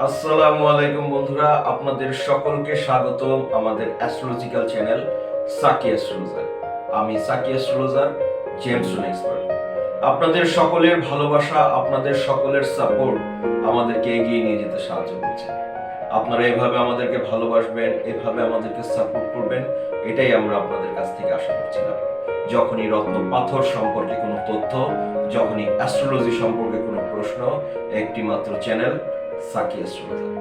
আসসালামু আলাইকুম বন্ধুরা, আপনাদের সকলকে স্বাগতম আমাদের অ্যাস্ট্রোলজিক্যাল চ্যানেল সাকি অ্যাস্ট্রোলজার। আমি সাকি অ্যাস্ট্রোলজার জেমস এক্সপার্ট। আপনাদের সকলের ভালোবাসা, আপনাদের সকলের সাপোর্ট আমাদেরকে এগিয়ে নিয়ে যেতে সাহায্য করছে। আপনারা এভাবে আমাদেরকে ভালোবাসবেন, এভাবে আমাদেরকে সাপোর্ট করবেন, এটাই আমরা আপনাদের কাছ থেকে আশা করছিলাম। যখনই রত্ন পাথর সম্পর্কে কোনো তথ্য, যখনই অ্যাস্ট্রোলজি সম্পর্কে কোনো প্রশ্ন, একটি মাত্র চ্যানেল সাকি অ্যাস্ট্রোলজার।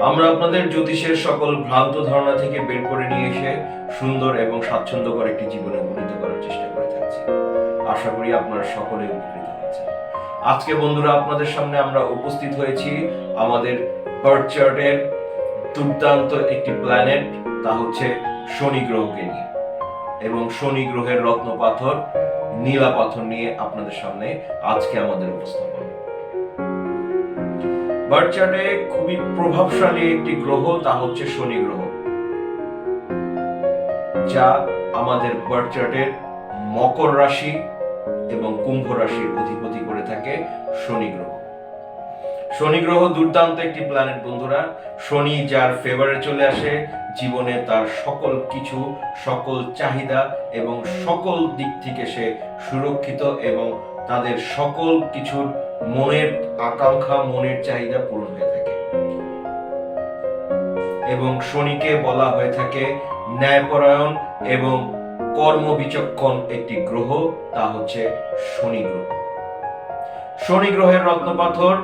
আমরা আপনাদের জ্যোতিষের সকল ভ্রান্ত ধারণা থেকে বের করে নিয়ে এসে সুন্দর এবং স্বাচ্ছন্দ্যকর একটি জীবনে উপনীত করার চেষ্টা করে থাকছি। আশা করি আপনারা সকলে উপকৃত হয়েছেন। আজকে বন্ধুরা আপনাদের সামনে আমরা উপস্থিত হয়েছি আমাদের বার্থ চার্টের দুর্দান্ত একটি প্ল্যানেট, তা হচ্ছে শনি গ্রহকে নিয়ে, এবং শনি গ্রহের রত্ন পাথর নীলা পাথর নিয়ে আপনাদের সামনে আজকে আমাদের উপস্থাপন। বার্থ চার্টে খুবই প্রভাবশালী একটি গ্রহ, তা হচ্ছে শনি গ্রহ, যা আমাদের বার্থ চার্টের মকর রাশি এবং কুম্ভ রাশির অধিপতি করে থাকে শনি গ্রহ। শনি গ্রহ দুর্দান্ত একটি প্ল্যানেট বন্ধুরা। শনি যার ফেভারে চলে আসে, জীবনে তার সকল কিছু, সকল চাহিদা এবং সকল দিক থেকে সে সুরক্ষিত এবং তাদের সকল কিছুর মনের আকাঙ্ক্ষা, মনের চাহিদা পূরণ হয়ে থাকে। এবং শনিকে বলা হয়ে থাকে ন্যায়পরায়ণ এবং কর্মবিচক্ষণ একটি গ্রহ, তা হচ্ছে শনি গ্রহ। শনি গ্রহের রত্নপাথর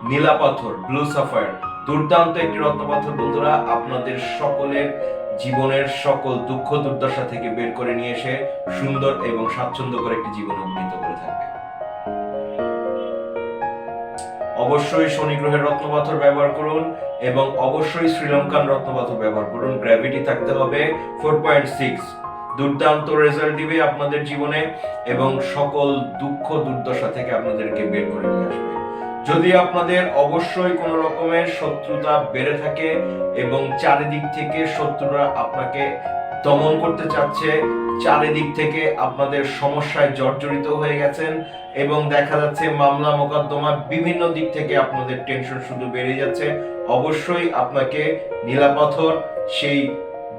নীলা পাথর, ব্লু সাফায়ার, দুর্দান্ত একটি রত্নপাথর বন্ধুরা। আপনাদের সকলের জীবনের সকল দুঃখ দুর্দশা থেকে বের করে নিয়ে এসে সুন্দর এবং স্বাচ্ছন্দ্যকর একটি জীবন উপনীত করে থাকবে। অবশ্যই শনি গ্রহের রত্নপাথর ব্যবহার করুন এবং অবশ্যই শ্রীলঙ্কান রত্নপাথর ব্যবহার করুন। গ্র্যাভিটি থাকতে হবে 4.6। দুর্দান্ত রেজাল্ট দিবে আপনাদের জীবনে এবং সকল দুঃখ দুর্দশা থেকে আপনাদেরকে বের করে নিয়ে আসবে। যদি আপনাদের অবশ্যই কোনো রকমের শত্রুতা বেড়ে থাকে এবং চারিদিক থেকে শত্রুরা আপনাকে দমন করতে চাচ্ছে, চারিদিক থেকে আপনাদের সমস্যায় জর্জরিত হয়ে গেছেন এবং দেখা যাচ্ছে মামলা মোকদ্দমা বিভিন্ন দিক থেকে আপনাদের টেনশন শুধু বেড়ে যাচ্ছে, অবশ্যই আপনাকে নীলা পাথর সেই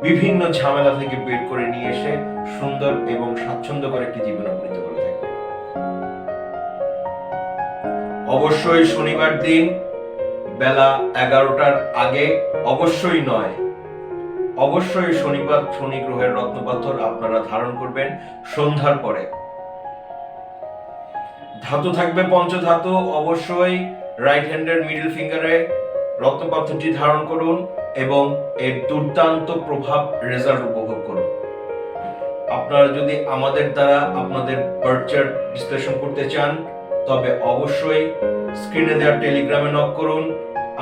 বিভিন্ন ঝামেলা থেকে বের করে নিয়ে এসে সুন্দর এবং স্বাচ্ছন্দ্যকর একটি জীবন উপনীত করে থাকবে। অবশ্যই শনিবার দিন বেলা 11টার আগে, অবশ্যই নয়, অবশ্যই শনিবার শনি গ্রহের রত্নপাথর আপনারা ধারণ করবেন সন্ধ্যার পরে। ধাতু থাকবে পঞ্চধাতু। অবশ্যই রাইট হ্যান্ডের মিডল ফিঙ্গারে রত্নপাথরটি ধারণ করুন এবং এর দুর্দান্ত প্রভাব রেজাল্ট উপভোগ করুন। আপনারা যদি আমাদের দ্বারা আপনাদের বার্থ চার্ট বিশ্লেষণ করতে চান তবে অবশ্যই স্ক্রিনে দেওয়া টেলিগ্রামে নক করুন।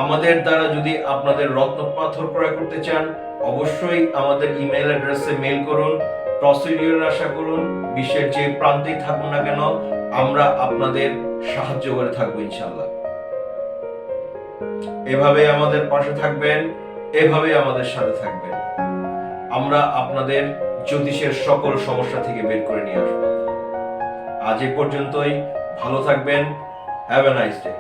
আমাদের দ্বারা যদি আপনাদের রত্ন পাথর ক্রয় করতে চান অবশ্যই আমাদের ইমেল অ্যাড্রেসে মেইল করুন। প্রসিডিউর আশা করুন, বিশ্বের যে প্রান্তেই থাকুন না কেন আমরা আপনাদের সাহায্য করে থাকবো ইনশাআল্লাহ। এভাবে আমাদের পাশে থাকবেন, এভাবে আমাদের সাথে থাকবেন। আমরা আপনাদের জ্যোতিষের সকল সমস্যা থেকে বের করে নিয়ে আসবো। আজ এ পর্যন্তই। ভালো থাকবেন। Have a nice day.